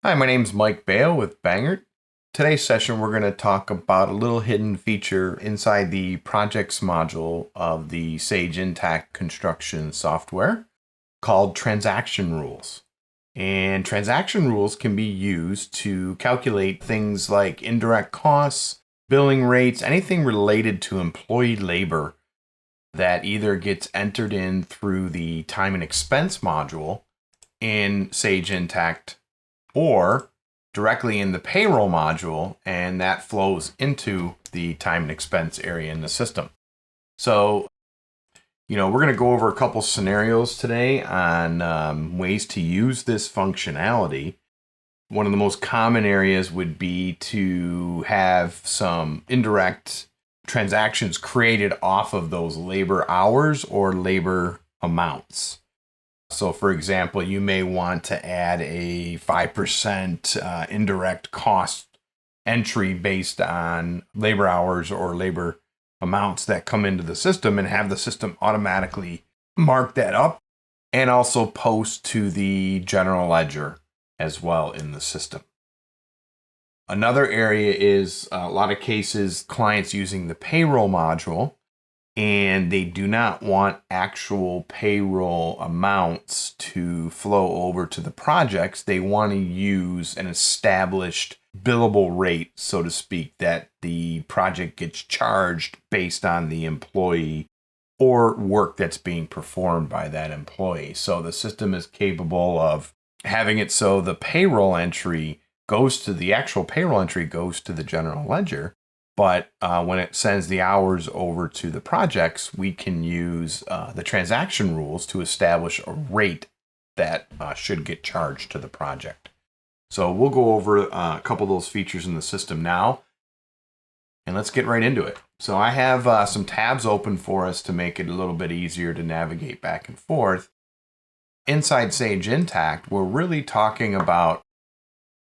Hi, my name's Mike Bale with Bangert. Today's session, we're going to talk about a little hidden feature inside the projects module of the Sage Intacct construction software called transaction rules. And transaction rules can be used to calculate things like indirect costs, billing rates, anything related to employee labor that either gets entered in through the time and expense module in Sage Intacct or directly in the payroll module, and that flows into the time and expense area in the system. So, we're going to go over a couple scenarios today on ways to use this functionality. One of the most common areas would be to have some indirect transactions created off of those labor hours or labor amounts. So, for example, you may want to add a 5% indirect cost entry based on labor hours or labor amounts that come into the system and have the system automatically mark that up and also post to the general ledger as well in the system. Another area is a lot of cases clients using the payroll module, and they do not want actual payroll amounts to flow over to the projects. They want to use an established billable rate, so to speak, that the project gets charged based on the employee or work that's being performed by that employee. So the system is capable of having it so the payroll entry goes to the actual payroll entry goes to the general ledger. But when it sends the hours over to the projects, we can use the transaction rules to establish a rate that should get charged to the project. So we'll go over a couple of those features in the system now, and let's get right into it. So I have some tabs open for us to make it a little bit easier to navigate back and forth. Inside Sage Intacct, we're really talking about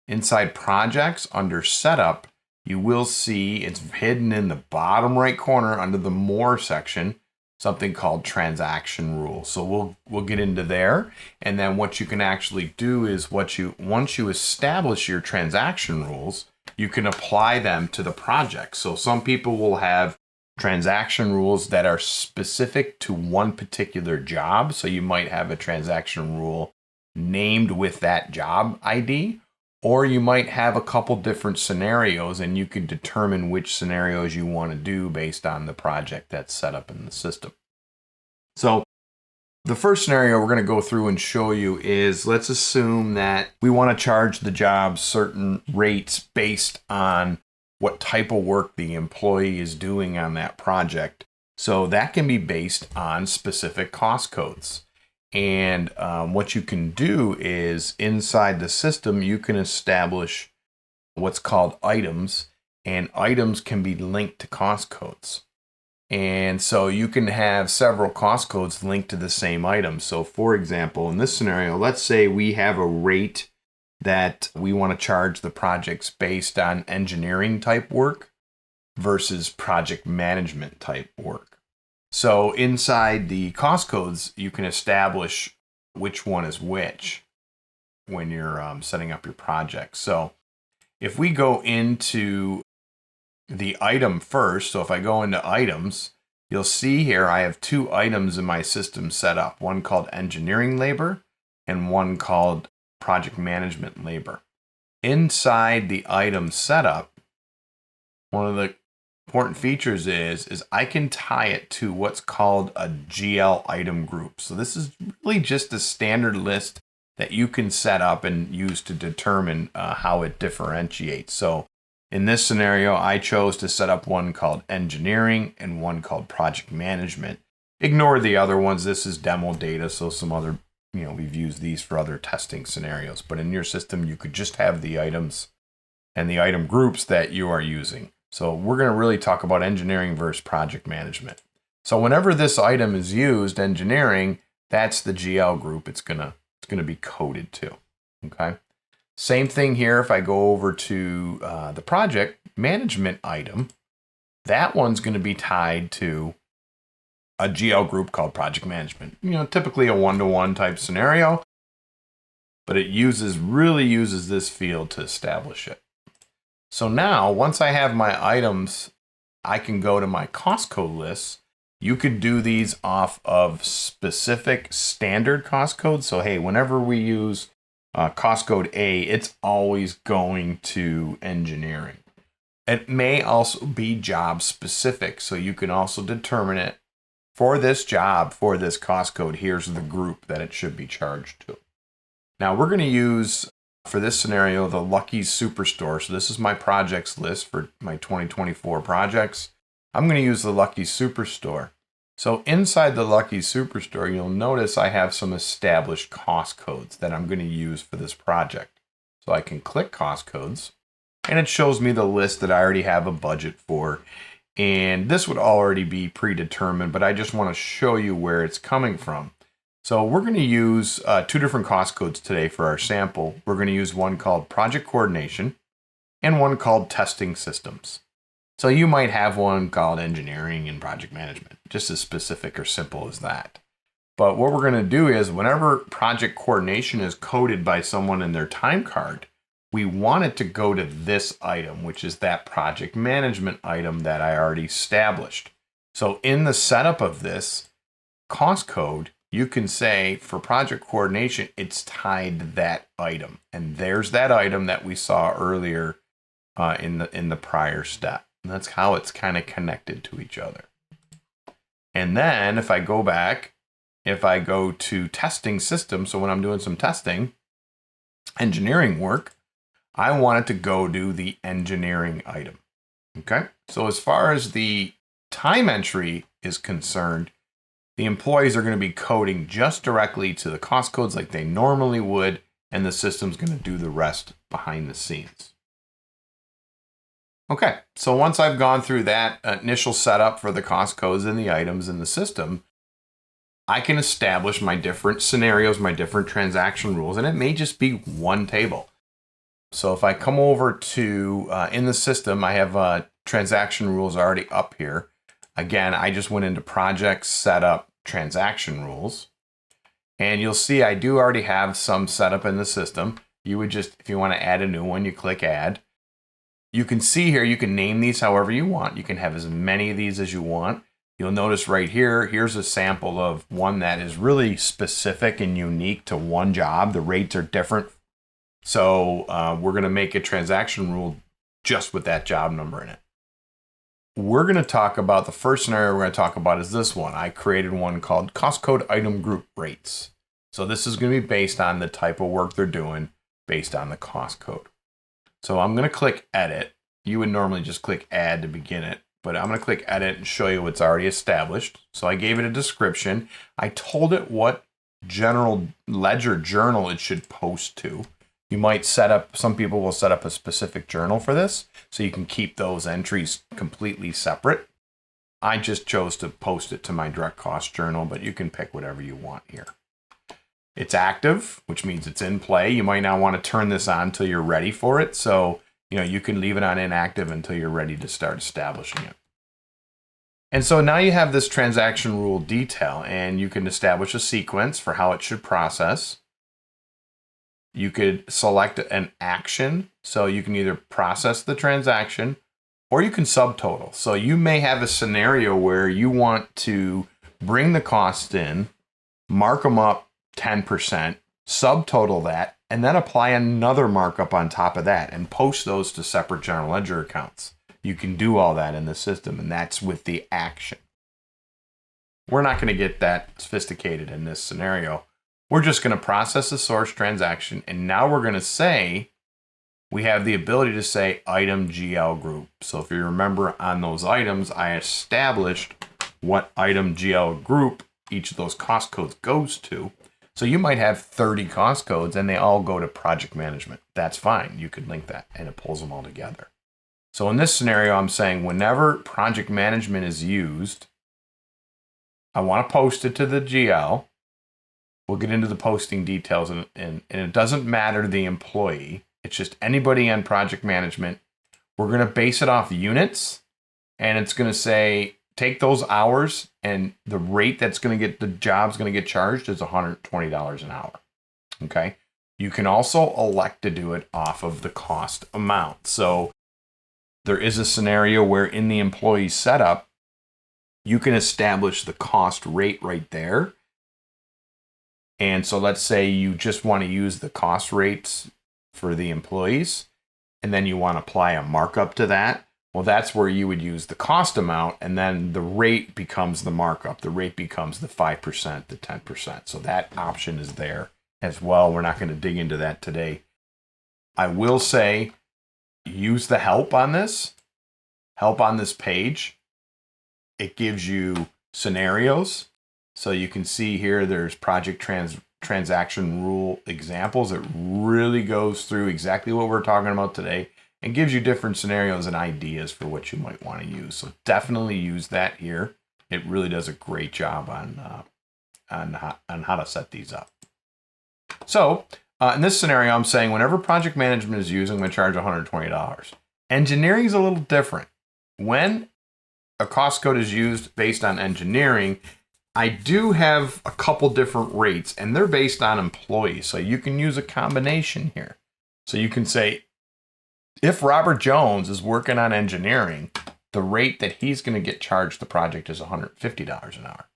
inside projects under setup. You will see it's hidden in the bottom right corner under the More section, something called transaction rules. So we'll get into there. And then what you can actually do is once you establish your transaction rules, you can apply them to the project. So some people will have transaction rules that are specific to one particular job. So you might have a transaction rule named with that job ID. Or you might have a couple different scenarios, and you can determine which scenarios you want to do based on the project that's set up in the system. So the first scenario we're going to go through and show you is, let's assume that we want to charge the job certain rates based on what type of work the employee is doing on that project. So that can be based on specific cost codes. And what you can do is inside the system, you can establish what's called items, and items can be linked to cost codes. And so you can have several cost codes linked to the same item. So for example, in this scenario, let's say we have a rate that we want to charge the projects based on engineering type work versus project management type work. So inside the cost codes, you can establish which one is which when you're setting up your project. So if we go into the item first, so if I go into items, you'll see here I have two items in my system set up, one called engineering labor and one called project management labor. Inside the item setup, one of the important features is I can tie it to what's called a GL item group. So this is really just a standard list that you can set up and use to determine how it differentiates. So in this scenario, I chose to set up one called engineering and one called project management. Ignore the other ones. This is demo data, so some other, we've used these for other testing scenarios. But in your system, you could just have the items and the item groups that you are using. So we're going to really talk about engineering versus project management. So whenever this item is used, engineering, that's the GL group it's going to be coded to. Okay. Same thing here. If I go over to the project management item, that one's going to be tied to a GL group called project management. Typically a one-to-one type scenario. but it really uses this field to establish it. So now, once I have my items, I can go to my cost code lists. You could do these off of specific standard cost codes. So hey, whenever we use cost code A, it's always going to engineering. It may also be job specific, so you can also determine it for this job, for this cost code, here's the group that it should be charged to. Now we're going to use, for this scenario, the Lucky's Superstore. So this is my projects list for my 2024 projects. I'm going to use the Lucky's Superstore. So inside the Lucky's Superstore, you'll notice I have some established cost codes that I'm going to use for this project. So I can click cost codes, and it shows me the list that I already have a budget for. And this would already be predetermined, but I just want to show you where it's coming from. So we're going to use two different cost codes today for our sample. We're going to use one called project coordination and one called testing systems. So you might have one called engineering and project management, just as specific or simple as that. But what we're going to do is whenever project coordination is coded by someone in their time card, we want it to go to this item, which is that project management item that I already established. So in the setup of this cost code, you can say for project coordination, it's tied to that item. And there's that item that we saw earlier in the prior step. And that's how it's kind of connected to each other. And then if I go back, if I go to testing systems, so when I'm doing some testing, engineering work, I want it to go to the engineering item. Okay, so as far as the time entry is concerned, the employees are going to be coding just directly to the cost codes like they normally would, and the system's going to do the rest behind the scenes. Okay, so once I've gone through that initial setup for the cost codes and the items in the system, I can establish my different scenarios, my different transaction rules, and it may just be one table. So if I come over to, in the system, I have transaction rules already up here. Again, I just went into project setup transaction rules. And you'll see I do already have some set up in the system. You would just, if you want to add a new one, you click add. You can see here, you can name these however you want. You can have as many of these as you want. You'll notice right here, here's a sample of one that is really specific and unique to one job. The rates are different. So we're going to make a transaction rule just with that job number in it. We're going to talk about, the first scenario we're going to talk about is this one. I created one called cost code item group rates. So this is going to be based on the type of work they're doing based on the cost code. So I'm going to click edit. You would normally just click add to begin it, but I'm going to click edit and show you what's already established. So I gave it a description. I told it what general ledger journal it should post to. You might set up, some people will set up a specific journal for this, so you can keep those entries completely separate. I just chose to post it to my direct cost journal, but you can pick whatever you want here. It's active, which means it's in play. You might not want to turn this on until you're ready for it. So, you can leave it on inactive until you're ready to start establishing it. And so now you have this transaction rule detail, and you can establish a sequence for how it should process. You could select an action, so you can either process the transaction or you can subtotal. So you may have a scenario where you want to bring the costs in, mark them up 10%, subtotal that, and then apply another markup on top of that and post those to separate general ledger accounts. You can do all that in the system, and that's with the action. We're not going to get that sophisticated in this scenario. We're just going to process the source transaction, and now we're going to say, we have the ability to say item GL group. So if you remember on those items, I established what item GL group each of those cost codes goes to. So you might have 30 cost codes and they all go to project management. That's fine. You could link that and it pulls them all together. So in this scenario, I'm saying whenever project management is used, I want to post it to the GL. We'll get into the posting details, and it doesn't matter the employee. It's just anybody on project management. We're going to base it off units, and it's going to say, take those hours, and the rate that's going to get, the job's going to get charged is $120 an hour. Okay. You can also elect to do it off of the cost amount. So there is a scenario where in the employee setup, you can establish the cost rate right there. And so let's say you just want to use the cost rates for the employees, and then you want to apply a markup to that. Well, that's where you would use the cost amount, and then the rate becomes the markup. The rate becomes the 5%, the 10%. So that option is there as well. We're not going to dig into that today. I will say, use the help on this page. It gives you scenarios. So you can see here, there's project transaction rule examples. It really goes through exactly what we're talking about today and gives you different scenarios and ideas for what you might want to use. So definitely use that here. It really does a great job on how to set these up. So in this scenario, I'm saying whenever project management is used, I'm going to charge $120. Engineering is a little different. When a cost code is used based on engineering, I do have a couple different rates, and they're based on employees. So you can use a combination here. So you can say, if Robert Jones is working on engineering, the rate that he's going to get charged the project is $150 an hour.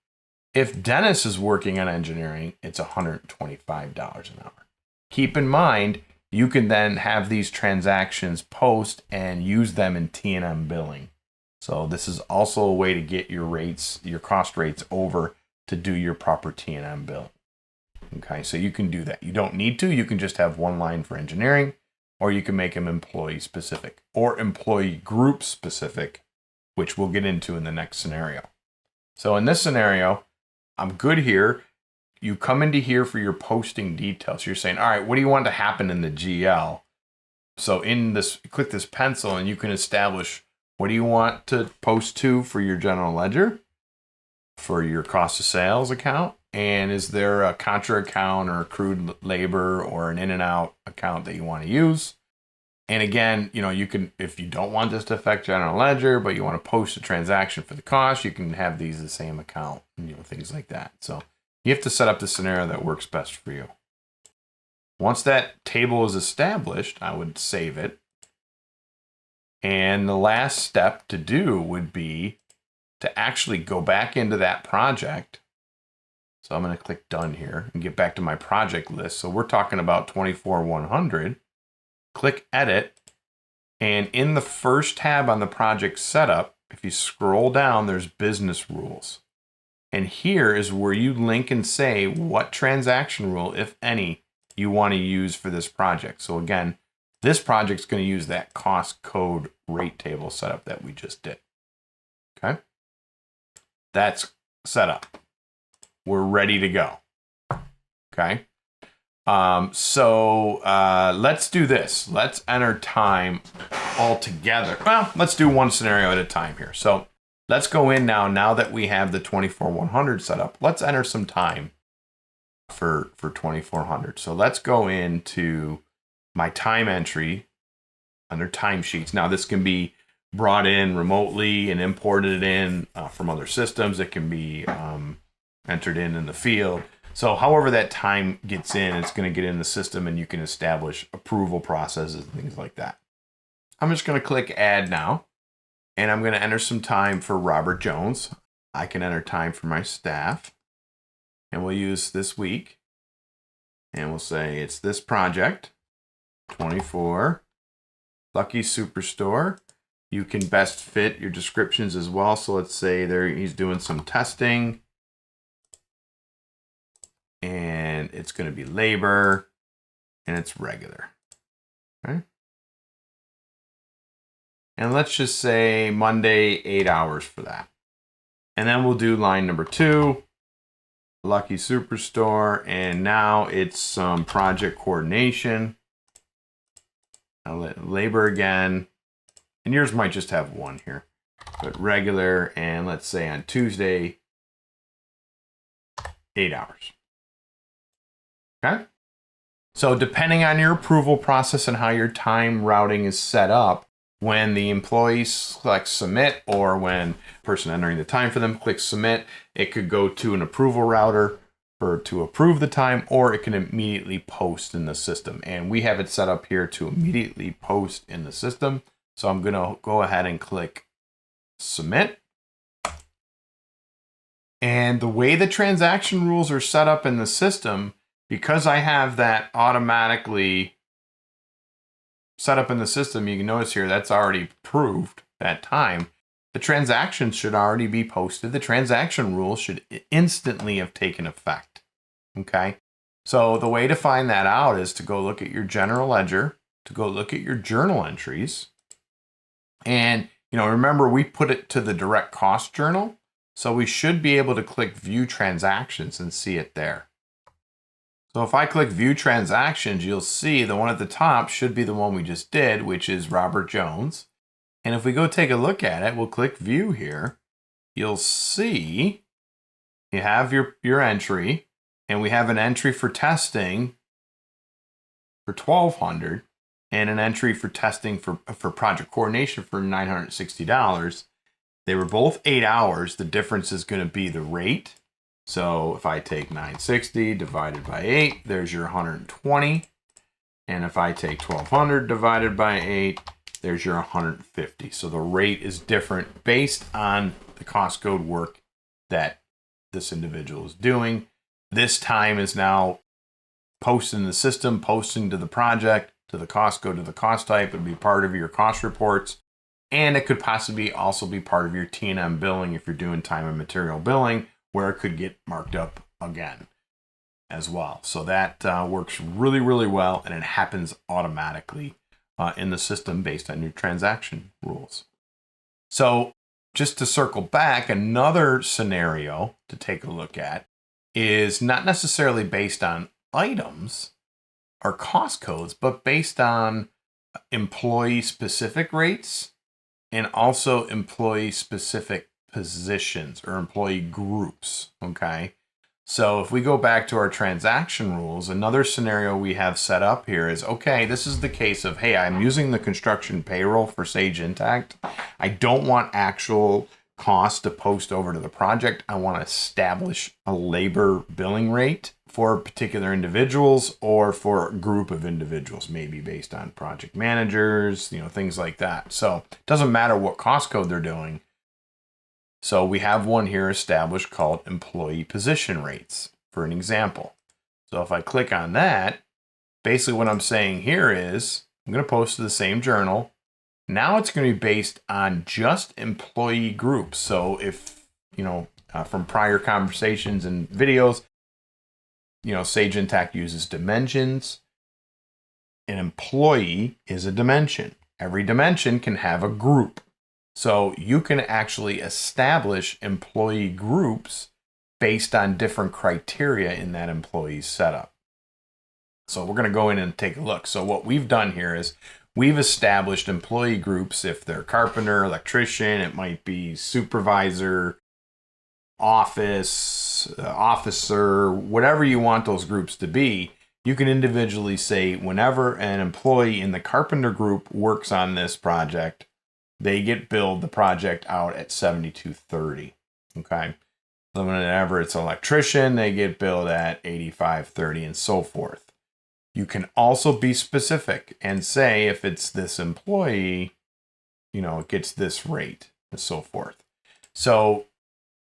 If Dennis is working on engineering, it's $125 an hour. Keep in mind, you can then have these transactions post and use them in T&M billing. So this is also a way to get your rates, your cost rates over to do your proper T&M bill. Okay, so you can do that. You don't need to. You can just have one line for engineering, or you can make them employee specific or employee group specific, which we'll get into in the next scenario. So in this scenario, I'm good here. You come into here for your posting details. So you're saying, all right, what do you want to happen in the GL? So in this, click this pencil and you can establish what do you want to post to for your general ledger, for your cost of sales account, and is there a contra account or accrued labor or an in and out account that you want to use? And again, you can, if you don't want this to affect general ledger, but you want to post a transaction for the cost, you can have these the same account, things like that. So you have to set up the scenario that works best for you. Once that table is established, I would save it. And the last step to do would be to actually go back into that project. So I'm going to click done here and get back to my project list. So we're talking about 24-100. Click edit. And in the first tab on the project setup, if you scroll down, there's business rules. And here is where you link and say what transaction rule, if any, you want to use for this project. So again, this project's going to use that cost code rate table setup that we just did. Okay. That's set up. We're ready to go. Okay. So let's do this. Let's enter time all together. Well, let's do one scenario at a time here. So let's go in now that we have the 24-100 set up. Let's enter some time for 2400. So let's go into my time entry under timesheets. Now this can be brought in remotely and imported in from other systems. It can be entered in the field. So however that time gets in, it's going to get in the system and you can establish approval processes and things like that. I'm just going to click add now and I'm going to enter some time for Robert Jones. I can enter time for my staff and we'll use this week and we'll say it's this project, 24, Lucky Superstore. You can best fit your descriptions as well. So let's say there he's doing some testing and it's going to be labor and it's regular. Okay. And let's just say Monday, 8 hours for that. And then we'll do line number 2, Lucky Superstore. And now it's some project coordination. I'll let labor again. And yours might just have one here, but regular. And let's say on Tuesday, 8 hours. Okay. So depending on your approval process and how your time routing is set up, when the employee selects submit or when the person entering the time for them clicks submit, it could go to an approval router to approve the time, or it can immediately post in the system. And we have it set up here to immediately post in the system. So I'm going to go ahead and click submit. And the way the transaction rules are set up in the system, because I have that automatically set up in the system, you can notice here that's already approved that time. The transaction should already be posted. The transaction rules should instantly have taken effect. Okay. So the way to find that out is to go look at your general ledger, to go look at your journal entries. And, remember we put it to the direct cost journal. So we should be able to click view transactions and see it there. So if I click view transactions, you'll see the one at the top should be the one we just did, which is Robert Jones. And if we go take a look at it, we'll click view here. You'll see you have your entry, and we have an entry for testing for $1,200 and an entry for testing for project coordination for $960. They were both 8 hours. The difference is going to be the rate. So if I take 960 divided by 8, there's your 120. And if I take 1,200 divided by 8, there's your 150. So the rate is different based on the cost code work that this individual is doing. This time is now posted in the system, posting to the project, to the cost code, to the cost type. It would be part of your cost reports. And it could possibly also be part of your T&M billing if you're doing time and material billing, where it could get marked up again as well. So that works really, really well, and it happens automatically in the system based on your transaction rules. So just to circle back, another scenario to take a look at is not necessarily based on items or cost codes, but based on employee specific rates and also employee specific positions or employee groups. Okay. So if we go back to our transaction rules, another scenario we have set up here is, okay, this is the case of, hey, I'm using the construction payroll for Sage Intacct. I don't want actual cost to post over to the project. I want to establish a labor billing rate for particular individuals or for a group of individuals, maybe based on project managers, things like that. So it doesn't matter what cost code they're doing. So we have one here established called employee position rates for an example. So if I click on that, basically what I'm saying here is I'm going to post to the same journal. Now it's going to be based on just employee groups. So if, from prior conversations and videos, Sage Intacct uses dimensions. An employee is a dimension. Every dimension can have a group. So you can actually establish employee groups based on different criteria in that employee's setup. So we're going to go in and take a look. So what we've done here is we've established employee groups. If they're carpenter, electrician, it might be supervisor, office, officer, whatever you want those groups to be. You can individually say whenever an employee in the carpenter group works on this project, they get billed the project out at $72.30. Okay. So whenever it's an electrician, they get billed at $85.30 and so forth. You can also be specific and say if it's this employee, it gets this rate and so forth. So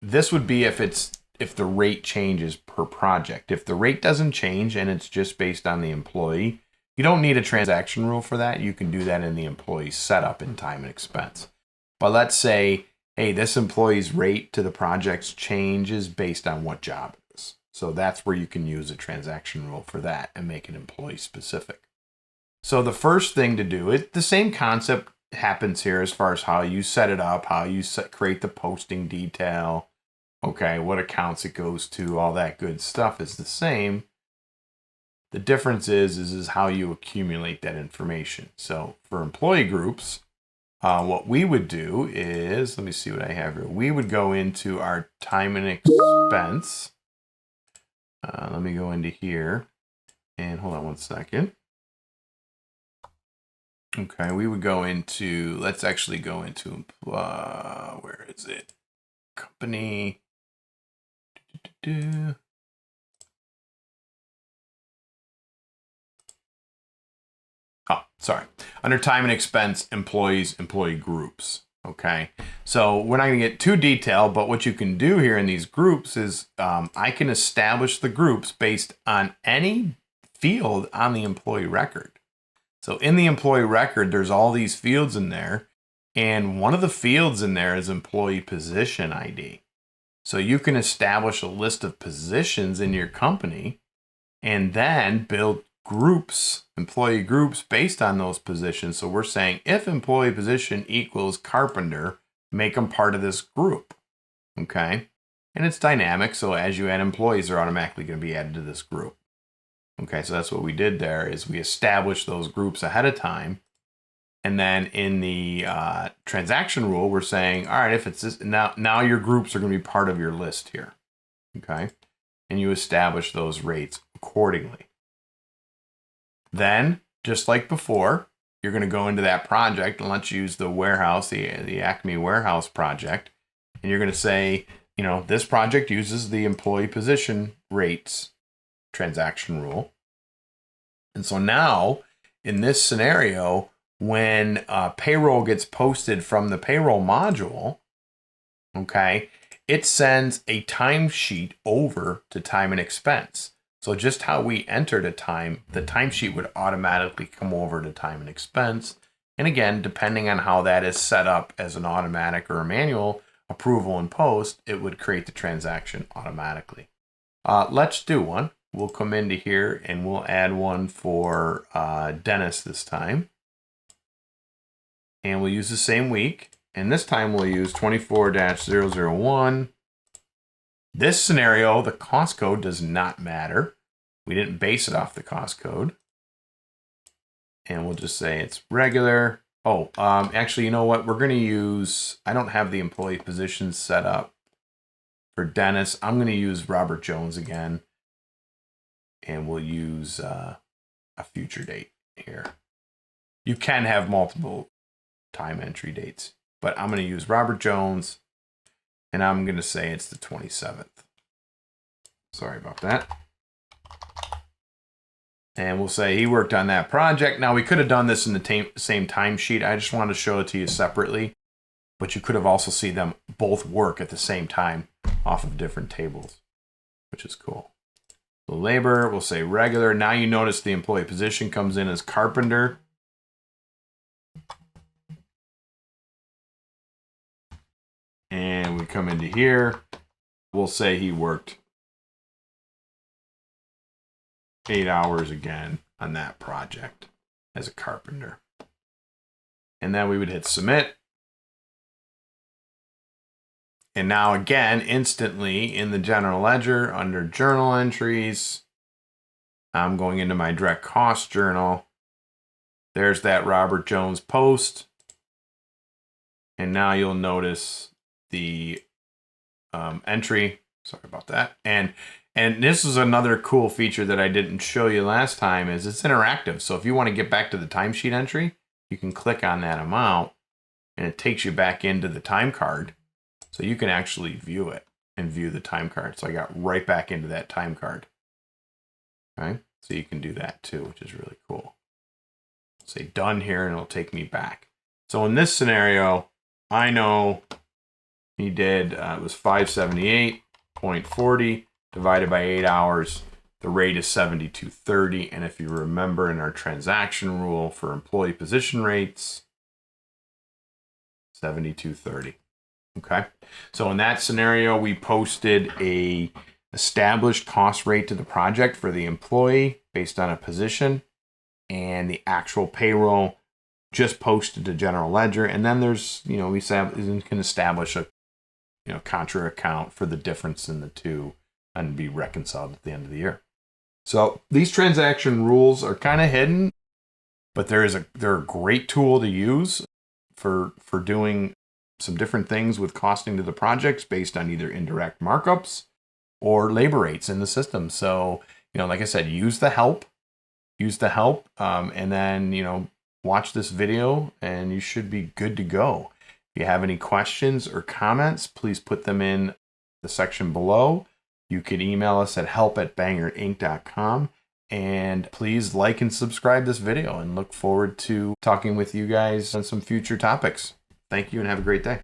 this would be if the rate changes per project. If the rate doesn't change and it's just based on the employee, you don't need a transaction rule for that. You can do that in the employee setup in time and expense. But let's say, hey, this employee's rate to the projects changes based on what job it is. So that's where you can use a transaction rule for that and make it employee specific. So the first thing to do is the same concept happens here as far as how you set it up, how you create the posting detail, okay, what accounts it goes to, all that good stuff is the same. The difference is how you accumulate that information. So for employee groups, what we would do is, let me see what I have here. We would go into our time and expense. Let me go into here and hold on one second. Okay, we would go into, let's actually go into, where is it? Company. Under time and expense, employees, employee groups. Okay, so we're not going to get too detailed, but what you can do here in these groups is I can establish the groups based on any field on the employee record. So in the employee record, there's all these fields in there, and one of the fields in there is employee position ID. So you can establish a list of positions in your company and then build groups, employee groups based on those positions. So we're saying if employee position equals carpenter, make them part of this group. Okay. And it's dynamic. So as you add employees, they're automatically going to be added to this group. Okay. So that's what we did there is we established those groups ahead of time. And then in the transaction rule, we're saying, all right, if it's this, now your groups are going to be part of your list here. Okay. And you establish those rates accordingly. Then, just like before, you're going to go into that project and let's use the warehouse, the Acme warehouse project. And you're going to say, this project uses the employee position rates transaction rule. And so now, in this scenario, when payroll gets posted from the payroll module, okay, it sends a timesheet over to time and expense. So just how we entered the timesheet would automatically come over to time and expense. And again, depending on how that is set up as an automatic or a manual approval in post, it would create the transaction automatically. Let's do one. We'll come into here and we'll add one for Dennis this time. And we'll use the same week. And this time we'll use 24-001. This scenario, the cost code does not matter. We didn't base it off the cost code. And we'll just say it's regular. Oh, actually, you know what? We're going to use, I don't have the employee positions set up for Dennis. I'm going to use Robert Jones again. And we'll use a future date here. You can have multiple time entry dates, but I'm going to use Robert Jones. And I'm going to say it's the 27th. Sorry about that. And we'll say he worked on that project. Now, we could have done this in the same timesheet. I just wanted to show it to you separately. But you could have also seen them both work at the same time off of different tables, which is cool. The labor, we'll say regular. Now you notice the employee position comes in as carpenter. And we come into here. We'll say he worked 8 hours again on that project as a carpenter. And then we would hit submit. And now again, instantly in the general ledger under journal entries, I'm going into my direct cost journal. There's that Robert Jones post. And now you'll notice the entry. Sorry about that. And this is another cool feature that I didn't show you last time is it's interactive. So if you want to get back to the timesheet entry, you can click on that amount and it takes you back into the time card. So you can actually view it and view the time card. So I got right back into that time card. Okay. So you can do that too, which is really cool. Say done here and it'll take me back. So in this scenario, I know he did, it was 578.40 divided by 8 hours. The rate is 72.30. And if you remember in our transaction rule for employee position rates, 72.30. Okay. So in that scenario, we posted a established cost rate to the project for the employee based on a position, and the actual payroll just posted to general ledger. And then there's, we can establish a, contra account for the difference in the two and be reconciled at the end of the year. So these transaction rules are kind of hidden, but they're a great tool to use for doing some different things with costing to the projects based on either indirect markups or labor rates in the system. So, like I said, use the help, and then, watch this video and you should be good to go. If you have any questions or comments, please put them in the section below. You can email us at help@bangertinc.com. And please like and subscribe this video, and look forward to talking with you guys on some future topics. Thank you and have a great day.